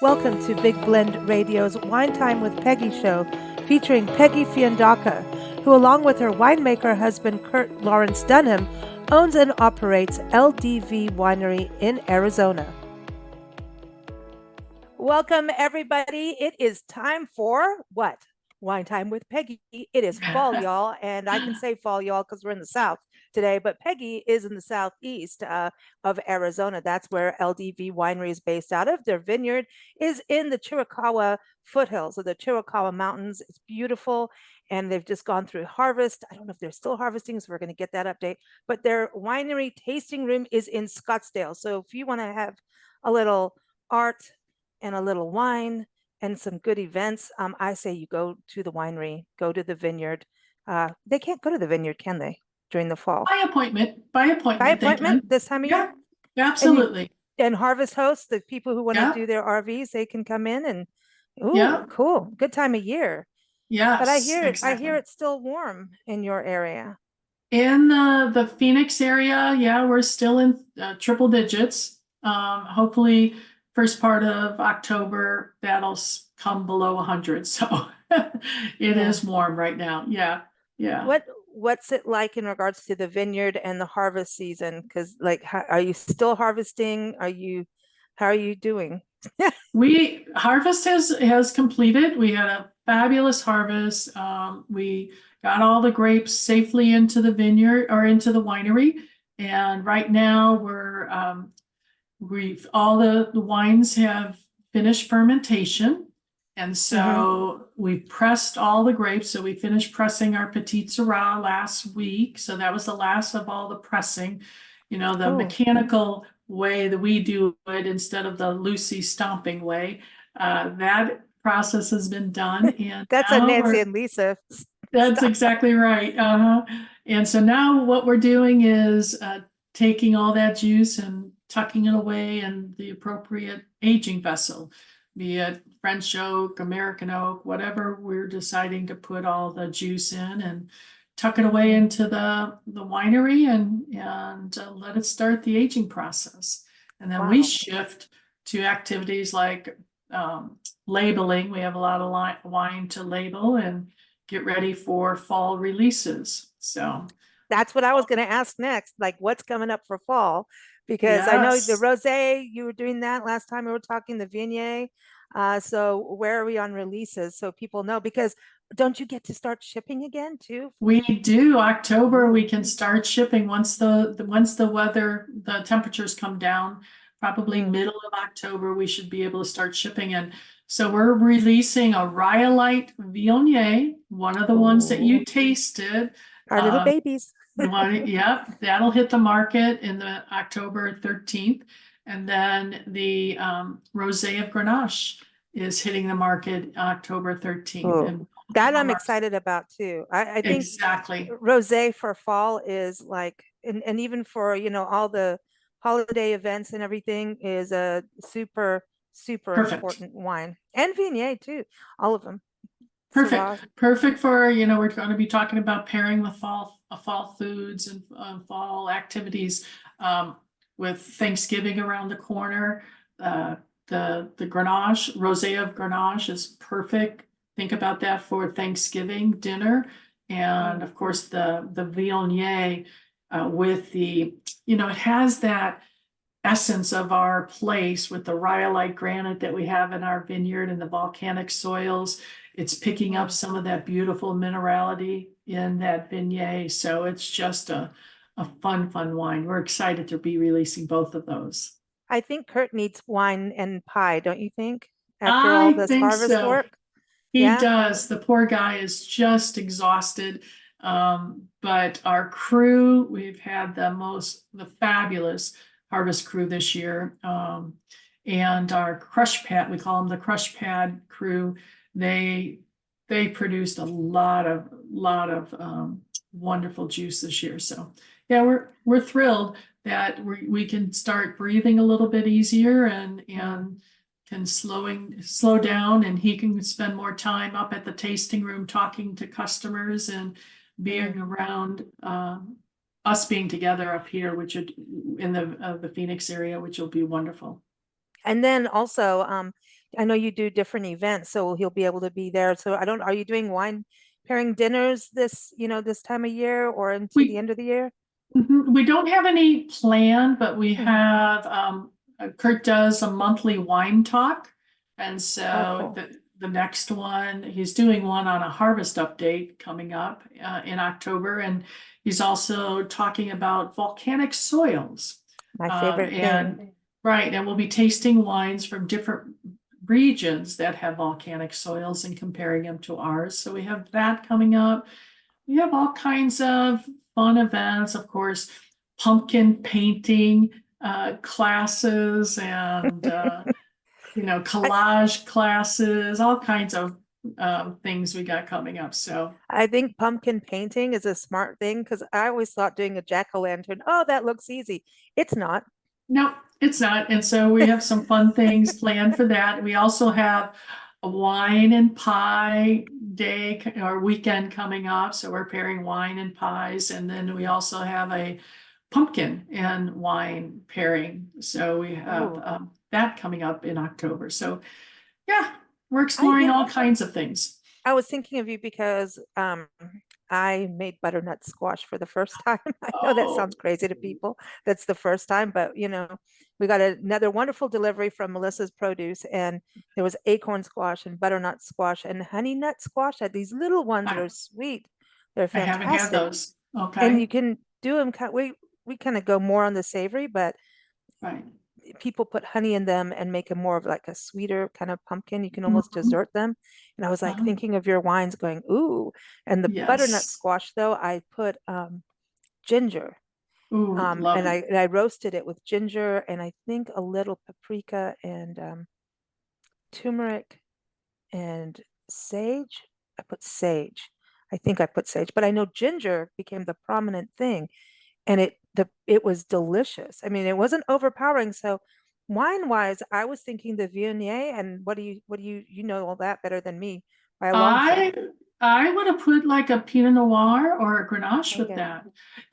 Welcome to Big Blend Radio's Wine Time with Peggy show, featuring Peggy Fiandaca, who along with her winemaker husband Kurt Lawrence Dunham, owns and operates LDV Winery in Arizona. Welcome everybody. It is time for what? Wine Time with Peggy. It is fall, y'all, and I can say fall, y'all, because we're in the South today, but Peggy is in the southeast of Arizona. That's where LDV Winery is based out of. Their vineyard is in the Chiricahua foothills of the Chiricahua Mountains. It's beautiful, and they've just gone through harvest. I don't know if they're still harvesting, so we're going to get that update. But their winery tasting room is in Scottsdale. So if you want to have a little art and a little wine and some good events, I say you go to the winery, go to the vineyard. They can't go to the vineyard, can they, during the fall? By appointment, By they can. appointment this time of year? Yeah, absolutely. And harvest hosts, the people who want to Yeah. do their RVs, they can come in and, Yeah. cool. Good time of year. But I Yes, hear exactly. it's still warm in your area. In the Phoenix area, yeah, we're still in triple digits. Hopefully, first part of October, that'll come below 100. So it is warm right now. Yeah, yeah. What's it like in regards to the vineyard and the harvest season? Because are you still harvesting? How are you doing? Harvest has completed. We had a fabulous harvest. We got all the grapes safely into the vineyard or into the winery, and right now we've all the wines have finished fermentation, and so we pressed all the grapes. So we finished pressing our Petit Syrah last week. So that was the last of all the pressing. You know, the mechanical way that we do it instead of the Lucy stomping way. That process has been done, and that's a Nancy and Lisa. That's exactly right. And so now what we're doing is taking all that juice and tucking it away in the appropriate aging vessel, be it French oak, American oak, whatever we're deciding to put all the juice in, and tuck it away into the winery and let it start the aging process. And then we shift to activities like labeling. We have a lot of wine to label and get ready for fall releases. So that's what I was going to ask next. Like, what's coming up for fall? Because I know the rosé, you were doing that last time we were talking, the Viognier. So where are we on releases so people know? Because don't you get to start shipping again too? We do. October we can start shipping once the weather, the temperatures come down. Probably middle of October we should be able to start shipping. And so we're releasing a Rhyolite Viognier, one of the ones that you tasted. Our little babies. Yep, that'll hit the market in the October 13th. And then the Rosé of Grenache is hitting the market October 13th. And that I'm excited about too. I think exactly rosé for fall is like, and even for, all the holiday events and everything is a super important wine, and Viognier too, all of them. Perfect for, we're going to be talking about pairing with fall foods and fall activities with Thanksgiving around the corner. The Grenache, Rosé of Grenache is perfect. Think about that for Thanksgiving dinner. And of course the Viognier with the, it has that essence of our place with the rhyolite granite that we have in our vineyard and the volcanic soils. It's picking up some of that beautiful minerality in that Viognier. So it's just a fun wine. We're excited to be releasing both of those. I think Kurt needs wine and pie, don't you think? After all this harvest work? He does. The poor guy is just exhausted. But our crew, we've had the fabulous harvest crew this year. And our crush pad, we call them the crush pad crew. They produced a lot of wonderful juice this year. So yeah, we're thrilled that we can start breathing a little bit easier and can slow down, and he can spend more time up at the tasting room talking to customers and being around us being together up here, which in the Phoenix area, which will be wonderful. And then also I know you do different events, so he'll be able to be there. So I don't, are you doing wine pairing dinners this, this time of year or into the We end of the year? we don't have any plan, but we Mhm. have Kurt does a monthly wine talk. And Oh, so cool. the next one, he's doing one on a harvest update coming up in October. And he's also talking about volcanic soils. My favorite thing. And right, and we'll be tasting wines from different regions that have volcanic soils and comparing them to ours. So we have that coming up. We have all kinds of fun events, of course, pumpkin painting classes and I, collage classes, all kinds of things we got coming up. So I think pumpkin painting is a smart thing because I always thought doing a jack-o'-lantern, oh, that looks easy. It's not. no, it's not. And so we have some fun things planned for that. We also have a wine and pie day or weekend coming up. So we're pairing wine and pies. And then we also have a pumpkin and wine pairing. So we have Oh, that coming up in October. So yeah, we're I, exploring all kinds of things. I was thinking of you because I made butternut squash for the first time. I know that Oh, sounds crazy to people. That's the first time, but we got another wonderful delivery from Melissa's Produce, and there was acorn squash and butternut squash and honey nut squash. These little ones that I, are sweet. They're I haven't had fantastic, those. and you Okay. can do them. We kind of go more on the savory, but Right. people put honey in them and make them more of like a sweeter kind of pumpkin. You can almost Mhm. dessert them. And I was like Uh-huh. thinking of your wines going, ooh. And the butternut Yes. squash though, I put ginger. Ooh, love And it. I roasted it with ginger and I think a little paprika and turmeric and sage. I put sage. I think I put sage, but I know ginger became the prominent thing and it was delicious. I mean, it wasn't overpowering. So wine wise, I was thinking the Viognier, and what do you know all that better than me by a long I shot. I would have put like a Pinot Noir or a Grenache with Okay. that.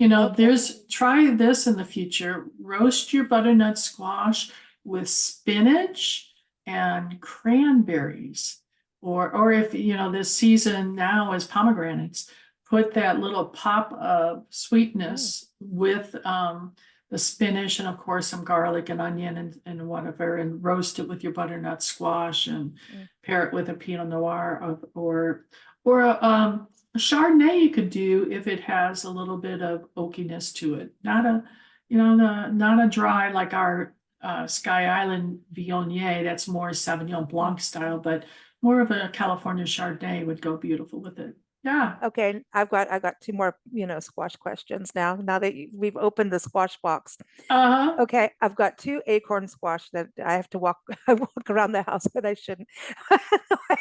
Okay. There's try this in the future. Roast your butternut squash with spinach and cranberries. Or if this season now is pomegranates, put that little pop of Mm, sweetness with the spinach and of course some garlic and onion and whatever, and roast it with your butternut squash and mm. pair it with a Pinot Noir or a Chardonnay you could do if it has a little bit of oakiness to it. Not a dry like our Sky Island Viognier. That's more Sauvignon Blanc style, but more of a California Chardonnay would go beautiful with it. Yeah. Okay, I've got two more, squash questions now. Now that we've opened the squash box. Uh-huh. Okay, I've got two acorn squash that I have to walk I walk around the house, but I shouldn't.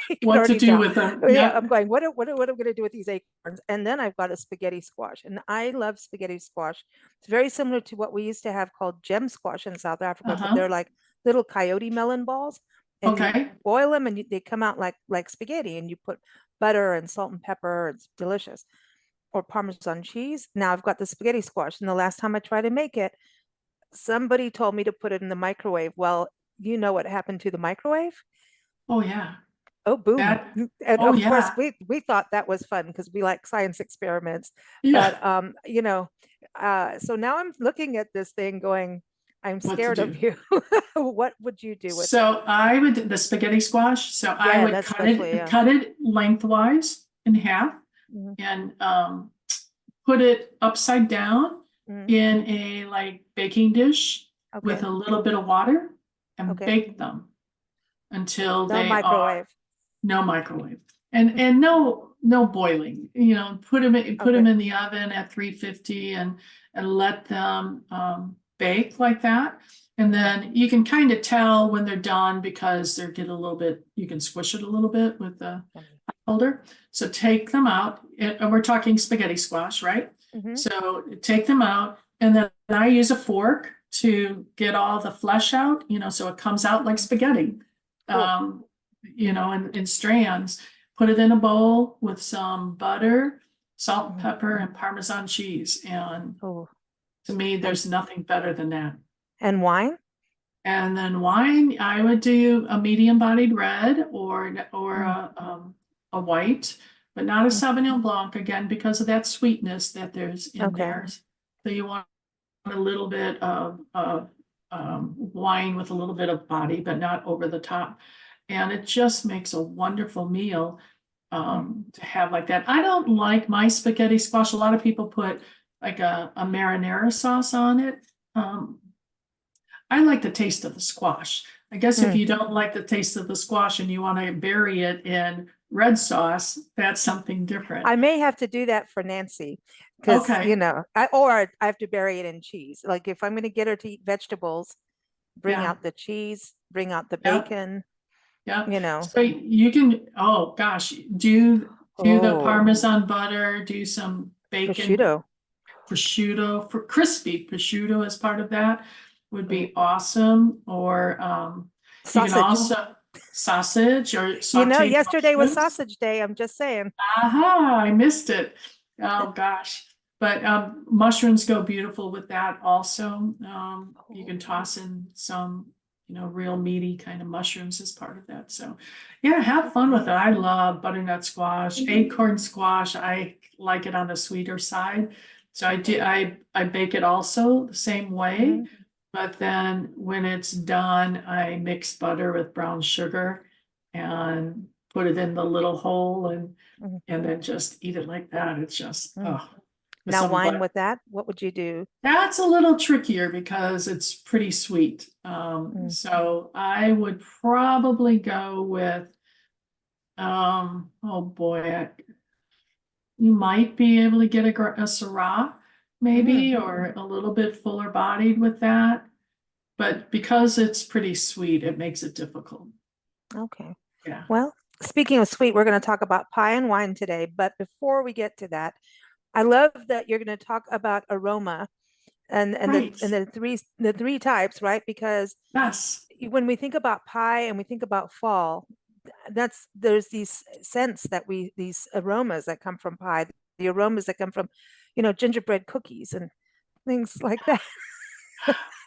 You can What to already do tell. with them? Oh, yeah, I'm Yep. going, what am I going to do with these acorns? And then I've got a spaghetti squash, and I love spaghetti squash. It's very similar to what we used to have called gem squash in South Africa, but Uh-huh. they're like little coyote melon balls, and you Okay. boil them, and they come out like spaghetti, and you put butter and salt and pepper. It's delicious. Or Parmesan cheese. Now I've got the spaghetti squash, and the last time I tried to make it, somebody told me to put it in the microwave. Well, you know what happened to the microwave? Oh yeah. Oh, boom. That. And Oh of course, yeah. we thought that was fun because we like science experiments. Yeah. But so now I'm looking at this thing going, I'm What to scared of do? you. What would you do with it? So I would the spaghetti squash. So I Yeah, would that's especially, yeah. cut it lengthwise in half Mhm, and put it upside down mhm. in a like baking dish with Okay. a little bit of water and Okay. bake them until No they are microwave. no microwave and no boiling. Put them Okay. in the oven at 350 and let them bake like that. And Okay. then you can kind of tell when they're done because they're get a little bit, you can squish it a little bit with the Yummy. holder. So take them out, and we're talking spaghetti squash, right? Hmm. So take them out, and then I use a fork to get all the flesh out, so it comes out like spaghetti, Cool. um, in strands. Put it in a bowl with some butter, salt, Mhm. pepper, and Parmesan cheese. And Oh, to me, and there's nothing better than that. wine? And then wine, I would do a medium bodied red or a white, but not a Sauvignon Blanc, again, because of that sweetness that there's in Okay. there. So you want a little bit of wine with a little bit of body, but not over the top. And it just makes a wonderful meal to have like that. I don't like my spaghetti squash. A lot of people put like a marinara sauce on it. I like the taste of the squash. I guess if you don't like the taste of the squash and you want to bury it in red sauce, that's something different. I may have to do that for Nancy because, Okay. I have to bury it in cheese. Like if I'm going to get her to eat vegetables, bring Yeah. out the cheese, bring out the Yep. bacon, Yeah. So you can, oh gosh, do the Oh, Parmesan butter, do some bacon, prosciutto. for crispy prosciutto as part of that would be awesome. Or you can Sausage. also sausage or sauteed Yesterday was mushrooms. sausage day. I'm just saying. Aha, I missed it. Oh gosh. But mushrooms go beautiful with that also. You can toss in some, real meaty kind of mushrooms as part of that. So yeah, have fun with it. I love butternut squash, acorn squash. I like it on the sweeter side. So I bake it also the same way. But then when it's done, I mix butter with brown sugar and put it in the little hole and then just eat it like that. It's just, Now wine with that, what would you do? that's a little trickier because it's pretty sweet. So I would probably go with, oh boy, you might be able to get a Syrah maybe, or a little bit fuller bodied with that. But because it's pretty sweet, it makes it difficult. Okay. Yeah. Well, speaking of sweet, we're going to talk about pie and wine today. But before we get to that, I love that you're going to talk about aroma and Right. the three types, right? Because Yes. when we think about pie and we think about fall, there's these scents these aromas that come from pie, the aromas that come from, gingerbread cookies and things like that.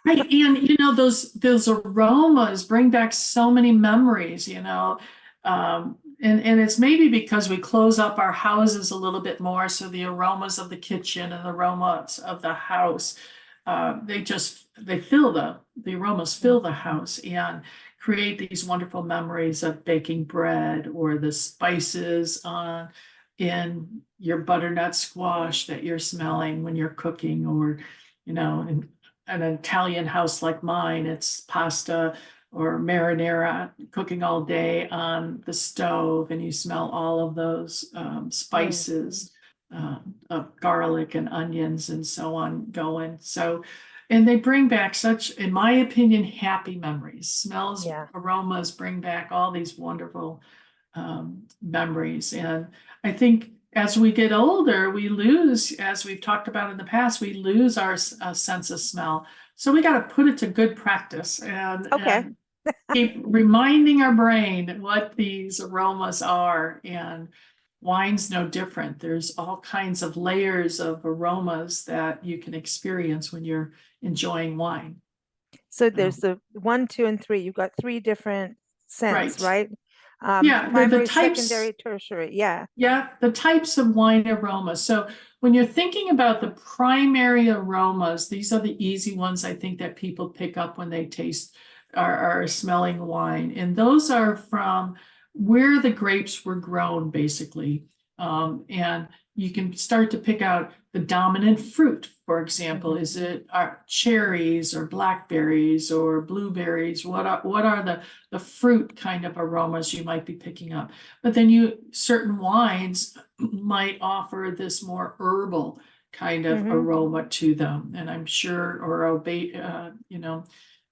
Right. And those aromas bring back so many memories, and it's maybe because we close up our houses a little bit more. So the aromas of the kitchen and the aromas of the house, they fill the aromas fill the house and create these wonderful memories of baking bread or the spices in your butternut squash that you're smelling when you're cooking, or, in an Italian house like mine, it's pasta or marinara cooking all day on the stove, and you smell all of those spices of garlic and onions and so on going. So, and they bring back such, in my opinion, happy memories. Smells, aromas bring back all these wonderful memories. And I think as we get older, we lose, as we've talked about in the past, we lose our sense of smell. So we got to put it to good practice and keep reminding our brain what these aromas are. And wine's no different. There's all kinds of layers of aromas that you can experience when you're enjoying wine. So there's the 1, 2, and 3. You've got 3 different scents, right? Yeah, primary, the types, secondary, tertiary. Yeah. Yeah, the types of wine aromas. So when you're thinking about the primary aromas, these are the easy ones I think that people pick up when they taste are smelling wine. And those are from where the grapes were grown, basically. And you can start to pick out the dominant fruit. For example, is it cherries or blackberries or blueberries? What are the fruit kind of aromas you might be picking up? But then certain wines might offer this more herbal kind of aroma to them, and I'm sure, or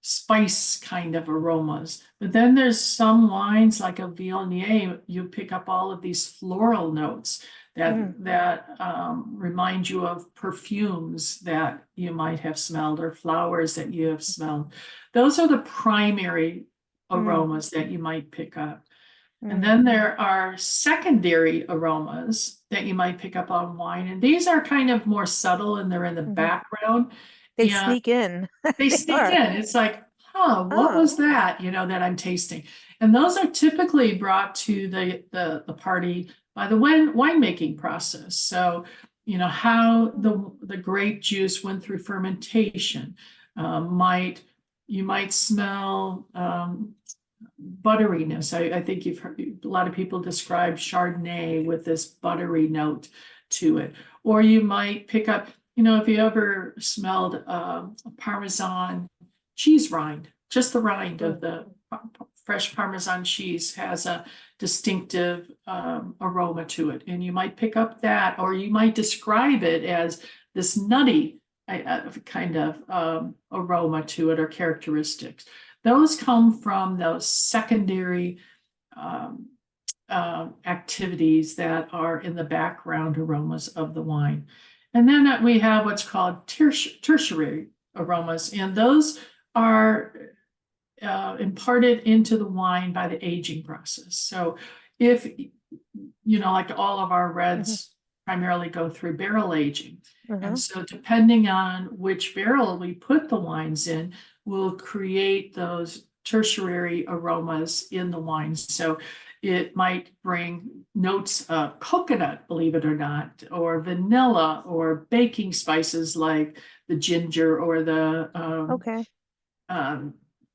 spice kind of aromas. But then there's some wines like a Viognier, you pick up all of these floral notes that remind you of perfumes that you might have smelled or flowers that you have smelled. Those are the primary aromas that you might pick up. And then there are secondary aromas that you might pick up on wine. And these are kind of more subtle and they're in the background. They sneak in. They sneak in. It's like, what was Oh, that, that I'm tasting? And those are typically brought to the party by the winemaking process. So, how the grape juice went through fermentation. You might smell butteriness. I think you've heard a lot of people describe Chardonnay with this buttery note to it. Or you might pick up, if you ever smelled a Parmesan cheese rind, just the rind of the fresh Parmesan cheese has a distinctive aroma to it. And you might pick up that, or you might describe it as this nutty kind of aroma to it or characteristics. Those come from those secondary activities that are in the background aromas of the wine. And then we have what's called tertiary aromas, and those are imparted into the wine by the aging process. So if, like all of our reds primarily go through barrel aging. And so depending on which barrel we put the wines in, will create those tertiary aromas in the wines. So it might bring notes of coconut, believe it or not, or vanilla, or baking spices like the ginger or the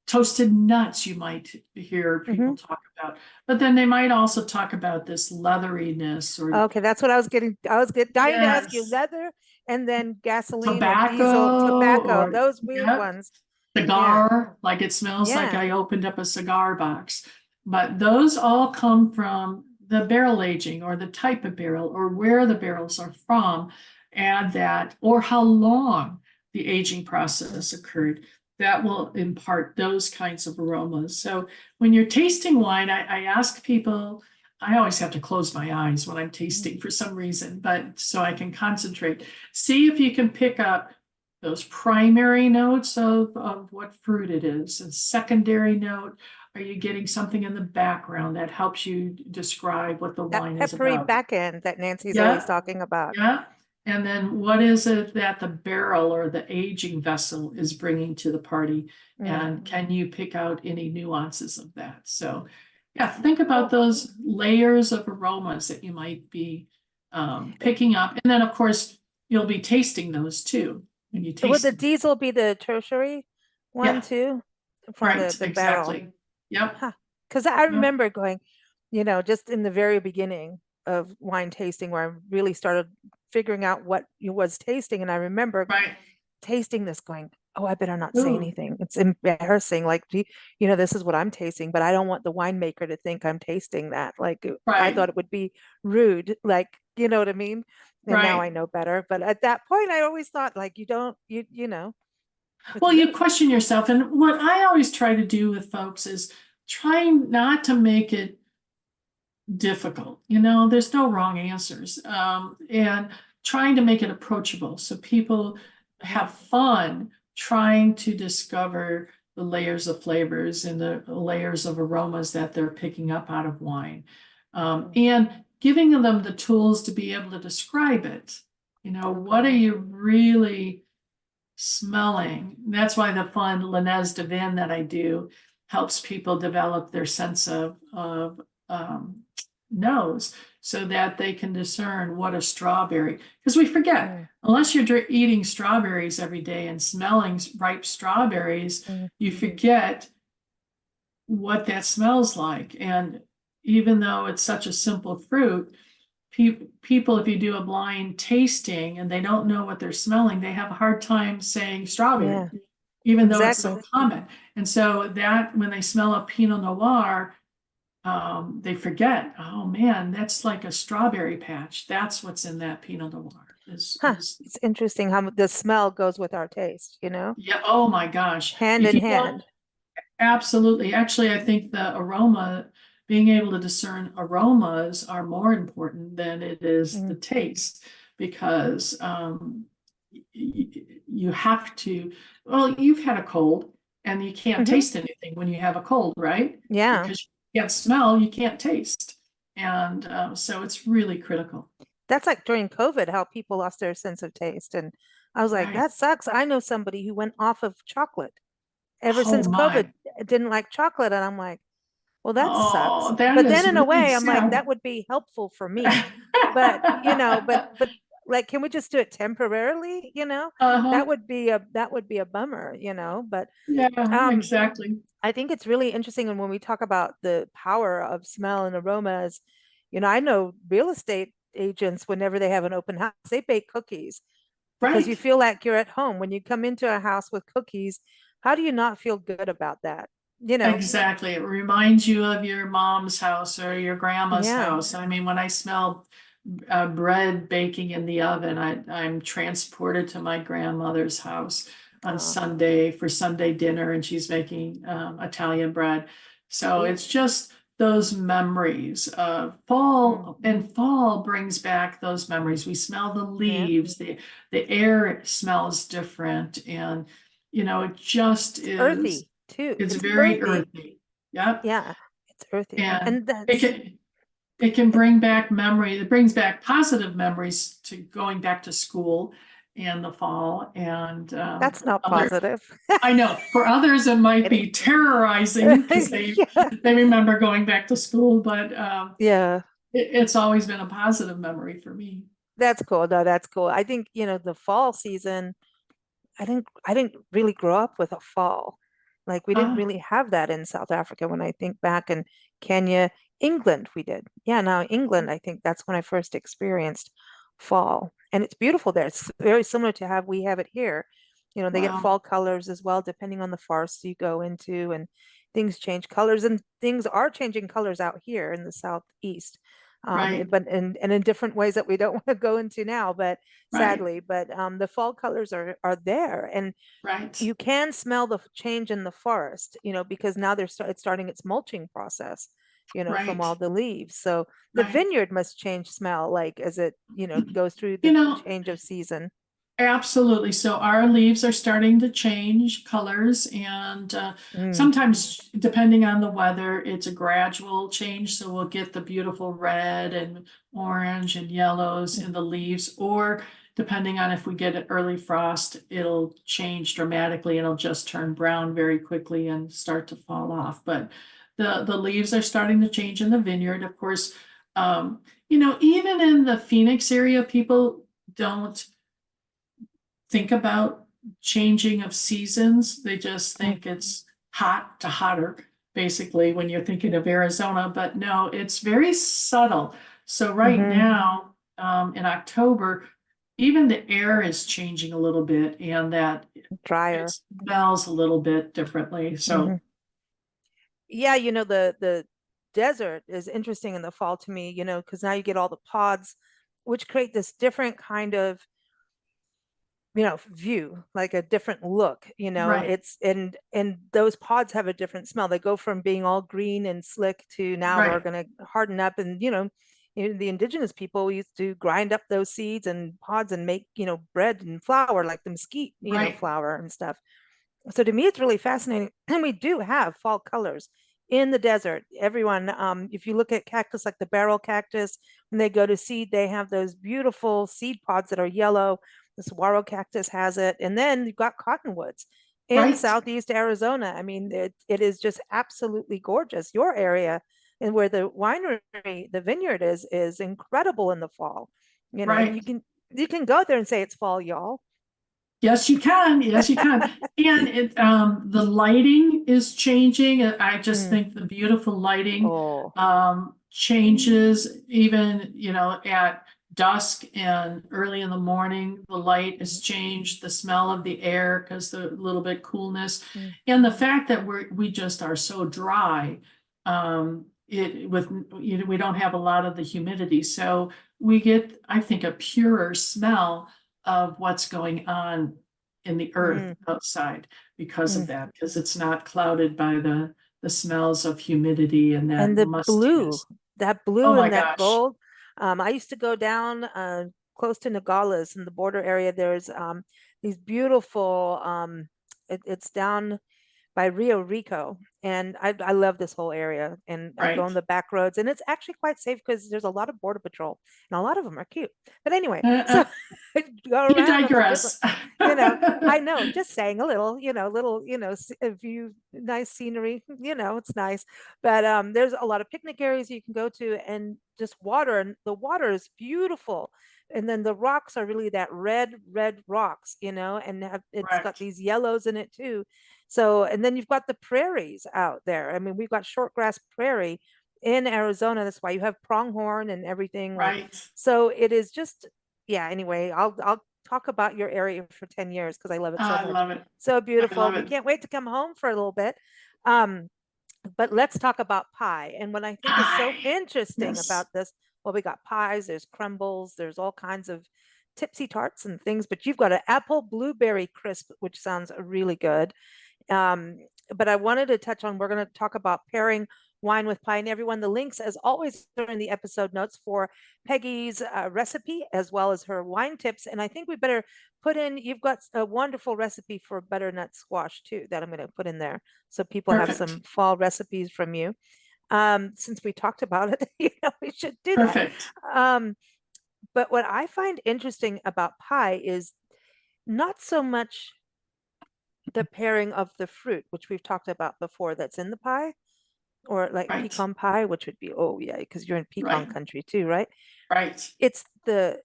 toasted nuts you might hear people talk about. But then they might also talk about this leatheriness or okay, that's what I was dying to ask you. yes, Leather and then gasoline or diesel, tobacco tobacco, or those weird ones. Yeah. cigar, like it smells like Yeah. I opened up a cigar box. But those all come from the barrel aging or the type of barrel or where the barrels are from, add that, or how long the aging process occurred. That will impart those kinds of aromas. So when you're tasting wine, I ask people, I always have to close my eyes when I'm tasting for some reason, but so I can concentrate. See if you can pick up those primary notes of what fruit it is. And secondary note, are you getting something in the background that helps you describe what the That wine is peppery about? back end that Nancy's always Yeah, talking about. yeah. And then what is it that the barrel or the aging vessel is bringing to the party? And can you pick out any nuances of that? So yeah, think about those layers of aromas that you might be picking up. And then of course, you'll be tasting those too when you Would taste the them. diesel be the tertiary one Yeah, too? From right, the barrel? exactly. Yep. Huh. Because I Yep. remember going, just in the very beginning of wine tasting where I really started figuring out what it was tasting. And I remember Right. tasting this going, oh, I better not say Ooh, anything. It's embarrassing. Like, this is what I'm tasting, but I don't want the winemaker to think I'm tasting that. Like, I right, thought it would be rude. Like, you know what I mean? And now I right. know better. But at that point, I always thought, like, you don't, it's Well, you rude. question yourself. And what I always try to do with folks is trying not to make it difficult. There's no wrong answers. And trying to make it approachable so people have fun trying to discover the layers of flavors and the layers of aromas that they're picking up out of wine. And giving them the tools to be able to describe it. What are you really smelling? That's why the fun Linez de Vin that I do helps people develop their sense of nose so that they can discern what a strawberry, because we forget, unless you're eating strawberries every day and smelling ripe strawberries, you forget what that smells like. And even though it's such a simple fruit, people, if you do a blind tasting and they don't know what they're smelling, they have a hard time saying strawberry, Yeah, even though it's exactly. so common. And so that when they smell a Pinot Noir, they forget, oh man, that's like a strawberry patch. That's what's in that Pinot Noir. It's interesting how the smell goes with our taste, Yeah, oh my gosh. hand If in you don't, hand. absolutely. Actually, I think the aroma, being able to discern aromas are more important than it is the taste, because you have to, well, you've had a cold and you can't taste anything when you have a cold, right? Yeah. Because you can't smell, you can't taste. And so it's really critical. That's like during COVID, how people lost their sense of taste. And I was like, Right. that sucks. I know somebody who went off of chocolate ever Oh since COVID, my. didn't like chocolate. And I'm like, well, that sucks. Oh, that But then is in a really way, I'm like, sad. that would be helpful for me. But, but like, can we just do it temporarily? Uh-huh. That would be a bummer, but Yeah, um exactly. I think it's really interesting. And when we talk about the power of smell and aromas, I know real estate agents, whenever they have an open house, they bake cookies because you Right. feel like you're at home. When you come into a house with cookies, how do you not feel good about that? You know, Exactly. It reminds you of your mom's house or your grandma's yeah. house. I mean, when I smell bread baking in the oven, I'm transported to my grandmother's house on Uh, Sunday for Sunday dinner, and she's making Italian bread. So ooh, it's just those memories of mm, fall, and fall brings back those memories. We smell the yeah. leaves, the air smells different, and it just It's is. earthy too. It's It's very earthy. earthy. Yep. Yeah, it's earthy. And And it that's can it can it, bring back memory. It brings back positive memories to going back to school in the fall. And that's not other, positive. I know for others it might Kidding. be terrorizing because Yeah. they remember going back to school, but Yeah. it's always been a positive memory for me. That's cool. No, that's cool. I think, the fall season, I didn't really grow up with a fall. Like we didn't Ah, really have that in South Africa. When I think back in Kenya, England, we did. Yeah, now England, I think that's when I first experienced fall. And it's beautiful there. It's very similar to how we have it here. They get wow. fall colors as well, depending on the forest you go into, and things change colors, and things are changing colors out here in the southeast. Right, But and in different ways that we don't want to go into now, but right, sadly, but the fall colors are there, and right, you can smell the change in the forest, because now it's starting its mulching process, from right, all the leaves. So the right. vineyard must change smell like as it, goes through You the know, change of season. absolutely. So our leaves are starting to change colors, and Mm, sometimes, depending on the weather, it's a gradual change. So we'll get the beautiful red and orange and yellows in the leaves, or depending on if we get an early frost, it'll change dramatically. It'll just turn brown very quickly and start to fall off. But the leaves are starting to change in the vineyard. Of course, even in the Phoenix area, people don't think about changing of seasons. They just mm, think it's hot to hotter, basically, when you're thinking of Arizona. But no, it's very subtle. So right hmm now, in October, even the air is changing a little bit, and that it drier. smells a little bit differently. hmm So Yeah, the desert is interesting in the fall to me, because now you get all the pods, which create this different kind of view, like a different look. right, It's and those pods have a different smell. They go from being all green and slick to now we're right, going to harden up. And the indigenous people used to grind up those seeds and pods and make bread and flour, like the mesquite right, flour and stuff. So to me it's really fascinating. And we do have fall colors in the desert. Everyone, if you look at cactus like the barrel cactus, when they go to seed, they have those beautiful seed pods that are yellow. The saguaro cactus has it. And then you've got cottonwoods in right, southeast Arizona. I mean, it is just absolutely gorgeous. Your area and where the winery, the vineyard is incredible in the fall. right. You can go there and say it's fall, y'all. Yes, you can. Yes, you can. And the lighting is changing. I just Mm. think the beautiful lighting Oh. changes even, at dusk and early in the morning. The light is Mhm. changed, the smell of the air because the little bit coolness, Mm. and the fact that we just are so dry. We don't have a lot of the humidity, so we get, I think, a purer smell of what's going on in the earth Mm. outside because of Mm. that, because it's not clouded by the smells of humidity and that And the blue, mustiness. that Oh blue my and that gosh. gold. I used to go down close to Nogales in the border area. There's these beautiful, it's down. by Rio Rico. And I love this whole area. And I go Right. on the back roads, and it's actually quite safe because there's a lot of border patrol, and a lot of them are cute. But anyway, Uh, so uh, go you around on the good, digress. I know, just saying a little, view, nice scenery, it's nice. But there's a lot of picnic areas you can go to, and just water, and the water is beautiful. And then the rocks are really that red rocks, and it's got Correct. these yellows in it too. So, and then you've got the prairies out there. I mean, we've got shortgrass prairie in Arizona. That's why you have pronghorn and everything. Like, Right. so it is just, yeah. Anyway, I'll talk about your area for 10 years because I love it so I much. love it. So I beautiful. love We it. can't wait to come home for a little bit. Um, but let's talk about pie. And what I think is so Pie. interesting Yes. about this, well, we got pies, there's crumbles, there's all kinds of tipsy tarts and things, but you've got an apple blueberry crisp, which sounds really good. Um, but I wanted to touch on, we're going to talk about pairing wine with pie. And everyone, the links, as always, are in the episode notes for Peggy's recipe as well as her wine tips. And I think we better put in, you've got a wonderful recipe for butternut squash too, that I'm going to put in there. So people have some Perfect. fall recipes from you. Since we talked about it, we should do that. Perfect. Um, but what I find interesting about pie is not so much the pairing of the fruit, which we've talked about before, that's in the pie, or like Right. pecan pie, which would be, oh yeah, because you're in pecan Right. country too, right? Right. It's the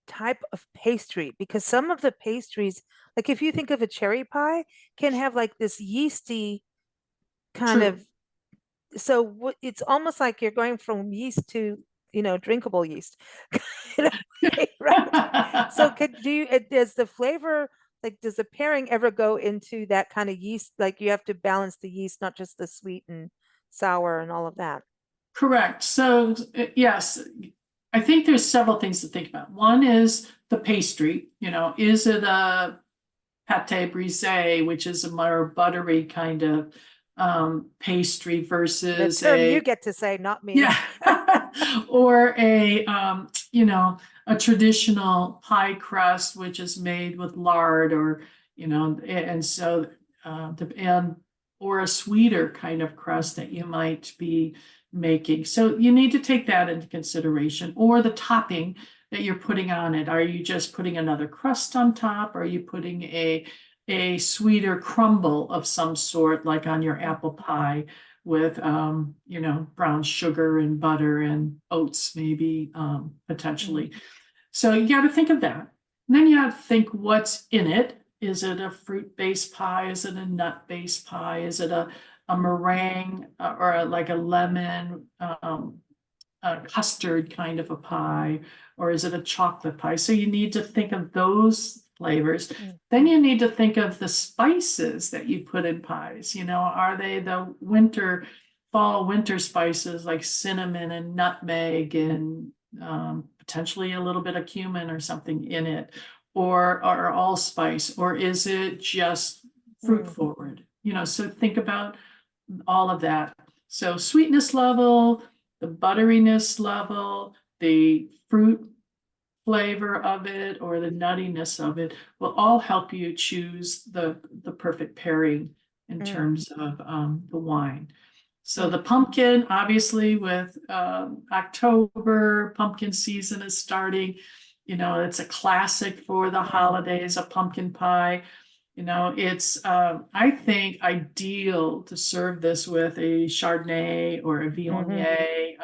type of pastry, because some of the pastries, like if you think of a cherry pie, can have like this yeasty kind True. of, so it's almost like you're going from yeast to, drinkable yeast, in a way, right? So does the flavor, like, does the pairing ever go into that kind of yeast? Like you have to balance the yeast, not just the sweet and sour and all of that. Correct. So, yes, I think there's several things to think about. One is the pastry, is it a pate brise, which is a more buttery kind of pastry The versus term you a, get to say, not me. yeah, or a traditional pie crust, which is made with lard or, and so, and, or a sweeter kind of crust that you might be making. So you need to take that into consideration, or the topping that you're putting on it. Are you just putting another crust on top? Or are you putting a sweeter crumble of some sort, like on your apple pie with, brown sugar and butter and oats, maybe, potentially. So you got to think of that. And then you have to think what's in it. Is it a fruit-based pie? Is it a nut-based pie? Is it a meringue, like a lemon, a custard kind of a pie, or is it a chocolate pie? So you need to think of those flavors. Then you need to think of the spices that you put in pies. Are they the fall winter spices like cinnamon and nutmeg and potentially a little bit of cumin or something in it, or are allspice, or is it just fruit forward? So think about all of that. So sweetness level, the butteriness level, the fruit flavor of it, or the nuttiness of it will all help you choose the perfect pairing in terms of the wine. So the pumpkin, obviously, with October, pumpkin season is starting. It's a classic for the holidays, a pumpkin pie. It's, I think, ideal to serve this with a Chardonnay or a Viognier.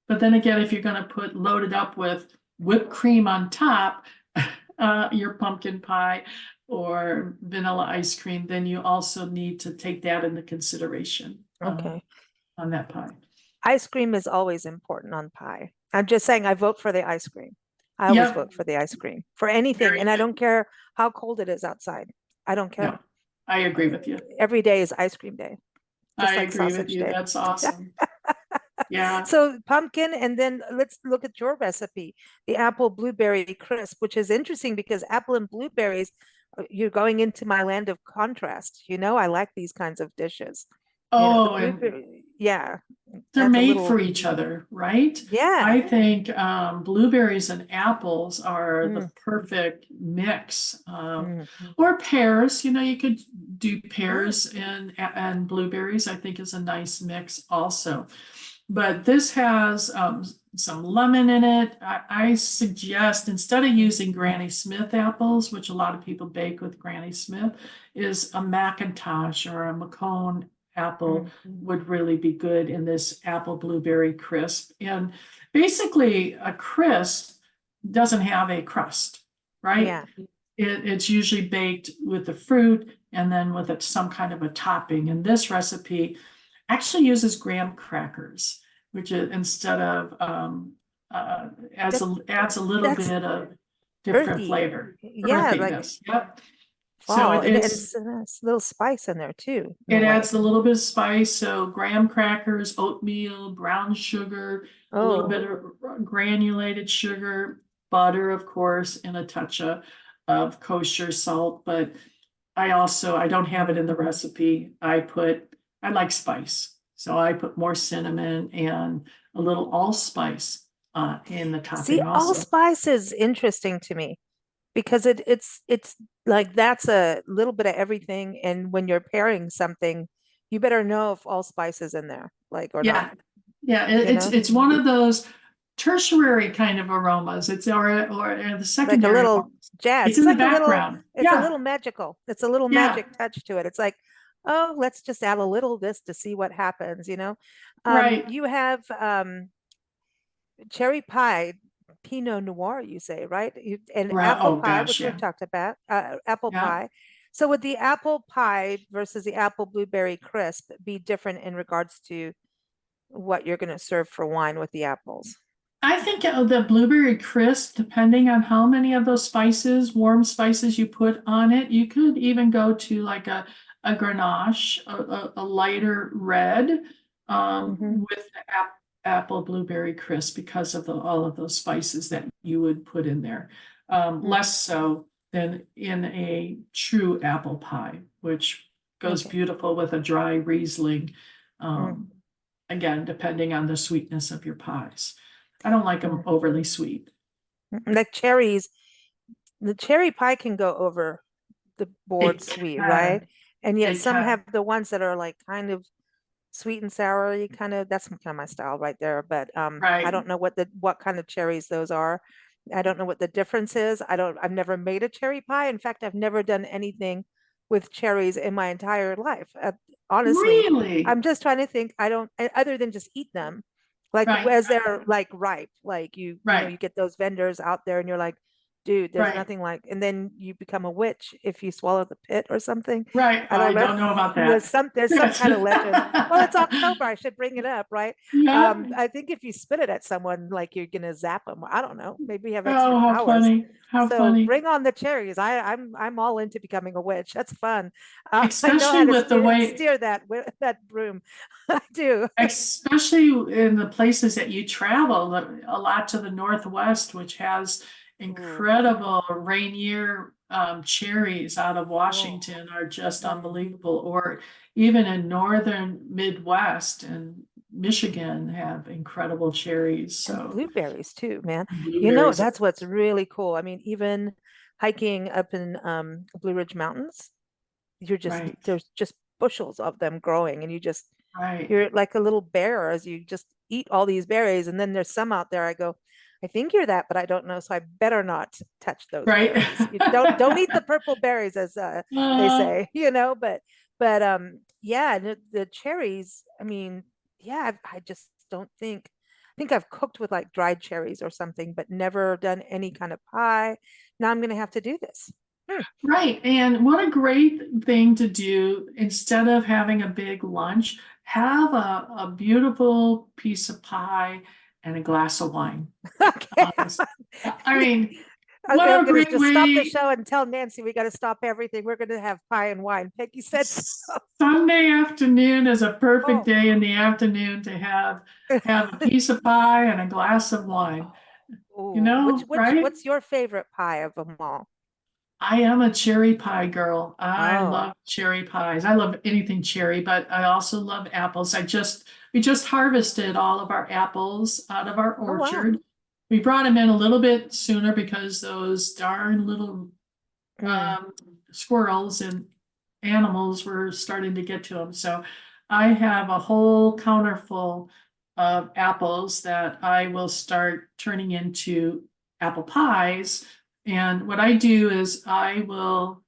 But then again, if you're going to load it up with whipped cream on top, your pumpkin pie or vanilla ice cream, then you also need to take that into consideration Okay. on that pie. Ice cream is always important on pie. I'm just saying I vote for the ice cream. I always Yep, vote for the ice cream for anything. very And I good. don't care how cold it is outside. I don't care. No, I agree with you. Every day is ice cream day, just I like agree with sausage you. day. That's awesome. Yeah. So pumpkin, and then let's look at your recipe, the apple blueberry crisp, which is interesting because apple and blueberries, you're going into my land of contrast. I like these kinds of dishes. Oh, The and blueberry, yeah. they're That's a made for little, each other, right? yeah. I think blueberries and apples are the Mm, perfect mix. mm, Or pears, you know, you could do mm. pears and blueberries, I think is a nice mix also. But this has some lemon in it. I suggest instead of using Granny Smith apples, which a lot of people bake with Granny Smith, is a McIntosh or a Macone apple Mm. would really be good in this apple blueberry crisp. And basically, a crisp doesn't have a crust, right? Yeah. It's usually baked with the fruit and then with some kind of a topping. And this recipe actually uses graham crackers, which is instead of That, adds a little that's bit of different earthy. flavor, Yeah, like earthiness. Yep. So fall, and it's a little spice in there too, in a it way. adds a little bit of spice. So graham crackers, oatmeal, brown sugar, a little Oh, bit of granulated sugar, butter, of course, and a touch of kosher salt. But I don't have it in the recipe. I like spice. So I put more cinnamon and a little allspice in the see, topping also. allspice is interesting to me because it's like that's a little bit of everything, and when you're pairing something, you better know if allspice is in there, like or not, Yeah, yeah, you know, it's one of those tertiary kind of aromas. It's or the like a secondary little ones. jazz. It's It's in the like a little, background. it's a Yeah, little magical. It's a little yeah, magic touch to it. It's like, oh, let's just add a little of this to see what happens, you know. right. You have cherry pie, Pinot Noir, you say, right? And Right. apple Oh pie, gosh, which we've yeah, talked about, apple yeah. pie. So would the apple pie versus the apple blueberry crisp be different in regards to what you're going to serve for wine with the apples? I think the blueberry crisp, depending on how many of those spices, warm spices you put on it, you could even go to like a Grenache, a lighter red, Hmm. with the apple blueberry crisp because of all of those spices that you would put in there. Less so than in a true apple pie, which goes Okay. beautiful with a dry Riesling. Mm. Um, Again, depending on the sweetness of your pies. I don't like them overly sweet. Like cherries, the cherry pie can go over the board It sweet, right? can, And yet it some can. have the ones that are like kind of sweet and sour, you kind of that's kind of my style right there. But I Right, don't know what kind of cherries those are. I don't know what the difference is. I've never made a cherry pie. In fact, I've never done anything with cherries in my entire life. Honestly, really, I'm just trying to think. I don't other than just eat them, like right, as they're like ripe. Like you know, right, you get those vendors out there, and you're like, dude, there's right, nothing like. And then you become a witch if you swallow the pit or something. right. I don't I know. don't know about There's that. some Yes. kind of legend. Well, it's October. I should bring it up, right? Yeah. I think if you spit it at someone, like you're gonna zap them. I don't know. Maybe you have extra Oh, how powers. funny. How So funny. bring on the cherries. I'm all into becoming a witch. That's fun. I know Especially how to with the way, steer that broom. I do. especially in the places that you travel, a lot to the Northwest, which has Ooh, incredible Rainier cherries out of oh, Washington are just mm. unbelievable. Or even in northern Midwest and Michigan have incredible cherries. And So blueberries too, man. You know, blueberries, that's what's really cool. I mean, even hiking up in Blue Ridge Mountains, right, there's just bushels of them growing, and right, you're like a little bear as you just eat all these berries. And then there's some out there I go, I think you're that, but I don't know, so I better not touch those right. berries. You don't eat the purple berries, as they Uh, say, you know. But yeah, the cherries, I mean, yeah, I just don't think, I think I've cooked with like dried cherries or something, but never done any kind of pie. Now I'm gonna have to do this. Hmm. Right. And what a great thing to do instead of having a big lunch, have a beautiful piece of pie and a glass of wine. Okay. I mean, what I'm a gonna great just stop the way. show and tell Nancy we got to stop everything. We're gonna have pie and wine. Peggy said so. Sunday afternoon is a perfect Oh, day in the afternoon to have a piece of pie and a glass of wine. You ooh, know, right? what's your favorite pie of them all? I am a cherry pie girl. I Oh, love cherry pies. I love anything cherry, but I also love apples. We just harvested all of our apples out of our oh wow. orchard. We brought them in a little bit sooner because those darn little Mm, squirrels and animals were starting to get to them. So I have a whole counter full of apples that I will start turning into apple pies. And what I do is I will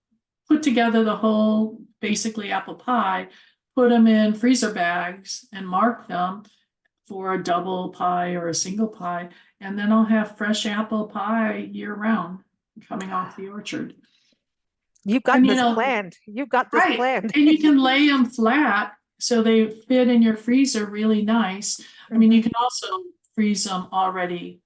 put together the whole basically apple pie, put them in freezer bags and mark them for a double pie or a single pie. And then I'll have fresh apple pie year round coming off the orchard. you've got And this planned. You've got this right. planned. And you can lay them flat so they fit in your freezer really nice. I mean, you Mhm, can also freeze them already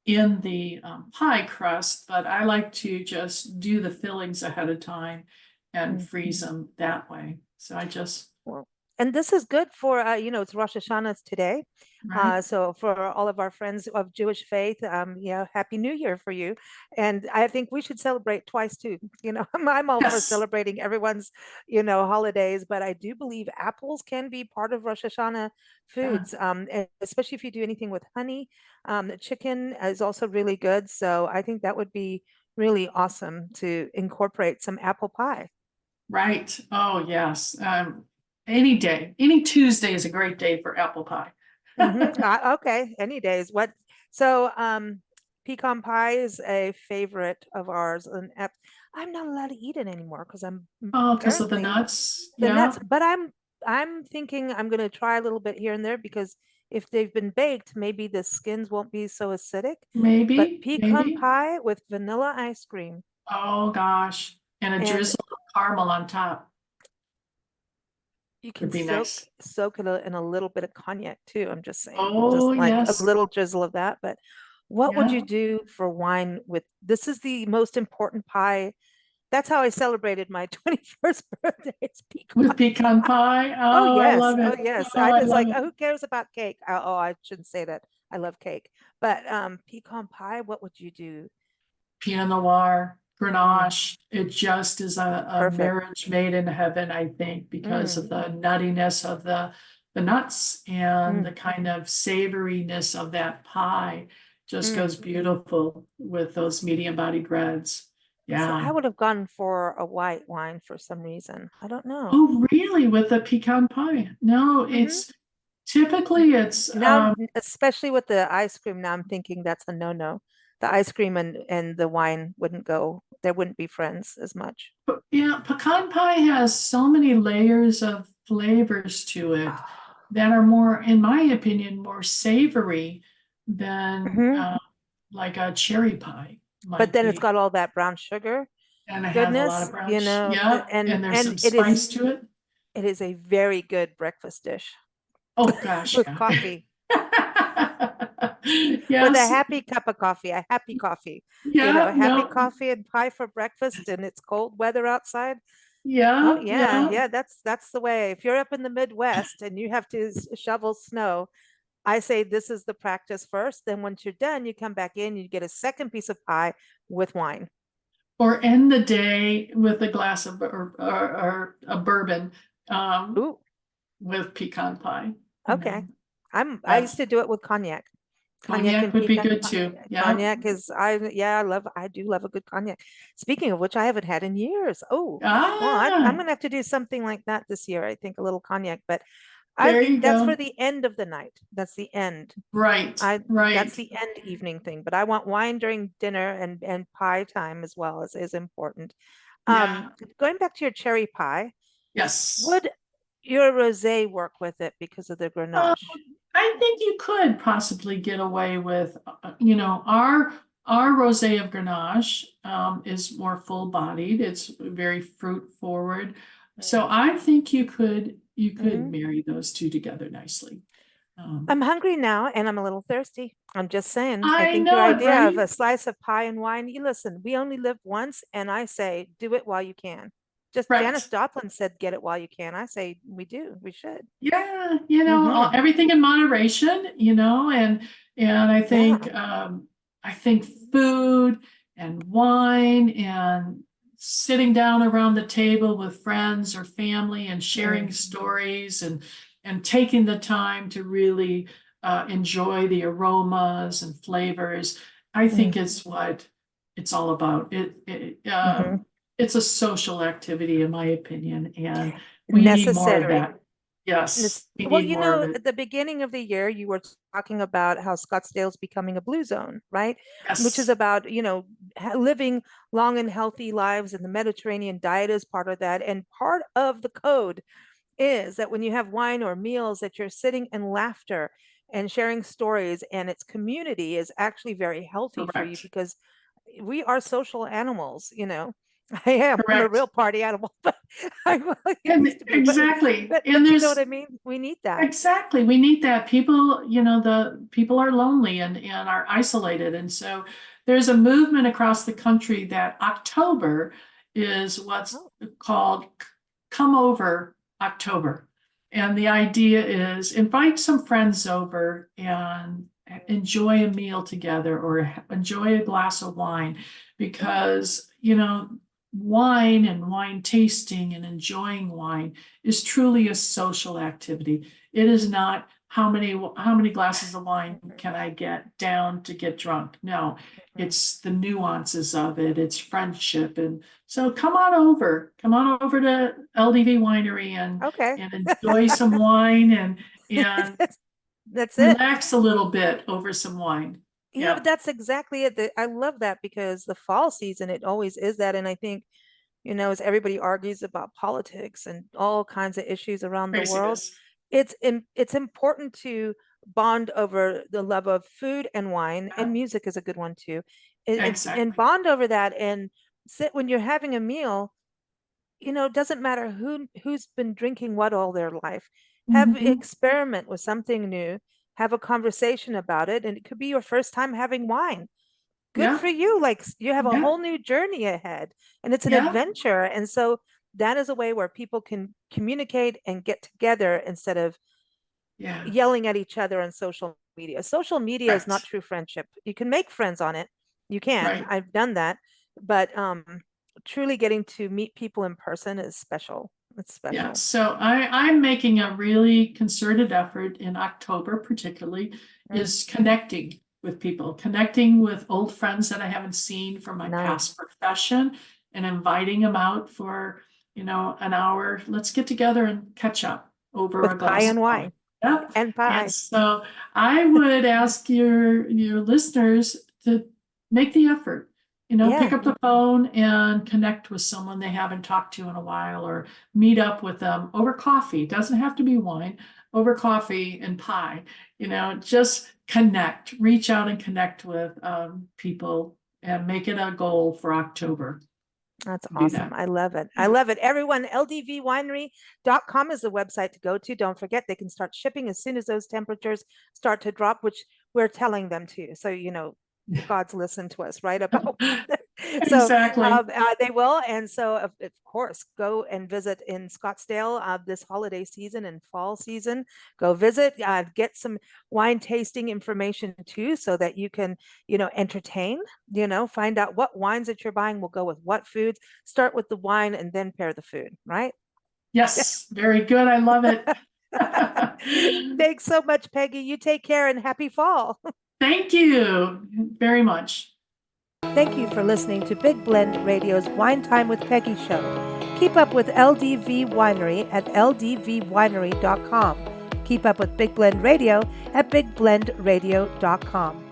in the pie crust, but I like to just do the fillings ahead of time and mm. freeze them that way. So I just, Well, and this is good for it's Rosh Hashanah today. right? So for all of our friends of Jewish faith, Happy New Year for you. And I think we should celebrate twice too. I'm all for Yes. celebrating everyone's, holidays, but I do believe apples can be part of Rosh Hashanah Yeah. foods, and especially if you do anything with honey. The chicken is also really good. So I think that would be really awesome to incorporate some apple pie. Right. Oh, yes. Any day, any Tuesday is a great day for apple pie. Okay, any days. So pecan pie is a favorite of ours, and I'm not allowed to eat it anymore because I'm Oh, because of the apparently nuts. the nuts. Yeah, But I'm thinking I'm gonna try a little bit here and there because if they've been baked, maybe the skins won't be so acidic. But maybe, pecan maybe. pie with vanilla ice cream, Oh, gosh. And a and drizzle of caramel on top you can would be nice. soak it in a little bit of cognac too. I'm just saying, Oh, just like a yes. little drizzle of that. But what would you Yeah. do for wine with this is the most important pie. That's how I celebrated my 21st birthday. It's With pecan pecan pie. pie. Oh Oh, I yes. love Oh it. yes. Oh, I I just love like, it. who cares about cake? Oh, I shouldn't say that. I love cake. But pecan pie, what would you do? Pinot Noir, Mm, Grenache. It just is a perfect. marriage made in heaven, I think, because of Mm, the nuttiness of the nuts and mm, the kind of savoriness of that pie just mm. goes beautiful with those medium bodied breads. See, I Yeah. would have gone for a white wine for some reason. I don't know. Oh, really? With the pecan pie? No, Hmm. it's typically it's Now, especially with the ice cream, now I'm thinking that's a no-no. The ice cream and the wine wouldn't go. They wouldn't be friends as much. yeah, pecan pie has so many layers of flavors to it that are more, in my opinion, more savory than Hmm. like a cherry pie But might then it's be. got all that brown sugar And it has a lot goodness, of brownish. Yeah, and and there's and some spice to it. it is a very good breakfast dish Oh gosh, with yeah. coffee, with a Yes, happy cup of coffee, a happy coffee, yeah, happy no, coffee and pie for breakfast, and it's cold weather outside. Oh yeah, yeah, yeah. yeah, that's the way. If you're up in the Midwest and you have to shovel snow, I say this is the practice first. Then once you're done, you come back in, you get a second piece of pie with wine. Or end the day with a glass of or a bourbon um, Ooh, with pecan pie. You okay. know, I used that's to do it with cognac. Cognac cognac and would be pecan good pie. too. Yeah. Cognac is I do love a good cognac. Speaking of which, I haven't had in years. Oh, well, I'm Ah, gonna have to do something like that this year. I think a little cognac, but there you that's for go. the end of the night. That's the end. Right, That's right. the end evening thing. But I want wine during dinner and pie time as well as is important. Yeah. Going back to your cherry pie, Yes. would your rosé work with it because of the Um, Grenache? I think you could possibly get away with, our rosé of Grenache is more full bodied. It's very fruit forward. So I think you could Mm-hmm. marry those two together nicely. Um, I'm hungry now and I'm a little thirsty. I'm just saying. I I think your know it, idea of right? a slice of pie and wine, you listen, we only live once, and I say do it while you can. Just Janis Right. Joplin said get it while you can. I say we do. We should. Yeah, Mm-hmm. everything in moderation, and Yeah. I think food and wine and sitting down around the table with friends or family and sharing stories and taking the time to really enjoy the aromas and flavors. I think it's what it's all about. It's a social activity, in my opinion, and we need more of Necessary. that. Yes, we Well, need more of it. at the beginning of the year, you were talking about how Scottsdale's becoming a blue zone, right? Which is Yes, about, living long and healthy lives, and the Mediterranean diet is part of that. And part of the code is that when you have wine or meals, that you're sitting in laughter and sharing stories, and its community is actually very healthy for you, correct, because we are social animals. I am. I'm a correct. real party animal, but I And used to be. exactly, But and you know what there's I mean? We need that. exactly, we need that. People, the people are lonely and are isolated. And so there's a movement across the country that October is what's Oh, called Come Over October. And the idea is invite some friends over and enjoy a meal together or enjoy a glass of wine because, wine and wine tasting and enjoying wine is truly a social activity. It is not how many glasses of wine can I get down to get drunk? No, it's the nuances of it. It's friendship. And so come on over to LDV Winery okay. and enjoy some wine and That's it. relax a little bit over some wine. But Yeah, that's exactly it. I love that, because the fall season, it always is that. And I think, as everybody argues about politics and all kinds of issues around the world, craziness. it's important to bond over the love of food and wine, Yeah, and music is a good one too. And exactly. bond over that, and sit when you're having a meal. It doesn't matter who's been drinking what all their life. Have Mhm. experiment with something new, have a conversation about it, and it could be your first time having wine. Good Yeah, for you. Like, you have a yeah, whole new journey ahead, and it's an yeah, adventure. And so that is a way where people can communicate and get together instead of yeah. yelling at each other on social media. Social media is not Correct. true friendship. You can make friends on it. You can. Right. I've done that. But truly getting to meet people in person is special. It's Yeah. special. So I'm making a really concerted effort in October, particularly, Mm, is connecting with people, connecting with old friends that I haven't seen from my nice. past profession and inviting them out for, an hour. Let's get together and catch up over a With pie glass of and wine. wine Yep. and And pie. so I would ask your listeners to make the effort, pick Yeah. up the phone and connect with someone they haven't talked to in a while or meet up with them over coffee. It doesn't have to be wine, over coffee and pie. Just connect, reach out and connect with people and make it a goal for October That's to do awesome. that. I love it. I Yeah. love it. Everyone, ldvwinery.com is the website to go to. Don't forget, they can start shipping as soon as those temperatures start to drop, which we're telling them to. So, God's listened to us, right? About so Exactly. they will. And so, of course, go and visit in Scottsdale this holiday season and fall season. Go visit, get some wine tasting information too, so that you can, entertain, find out what wines that you're buying will go with what foods. Start with the wine and then pair the food, right? Yes, very good. I love it. Thanks so much, Peggy. You take care and happy fall. Thank you very much. Thank you for listening to Big Blend Radio's Wine Time with Peggy show. Keep up with LDV Winery at ldvwinery.com. Keep up with Big Blend Radio at bigblendradio.com.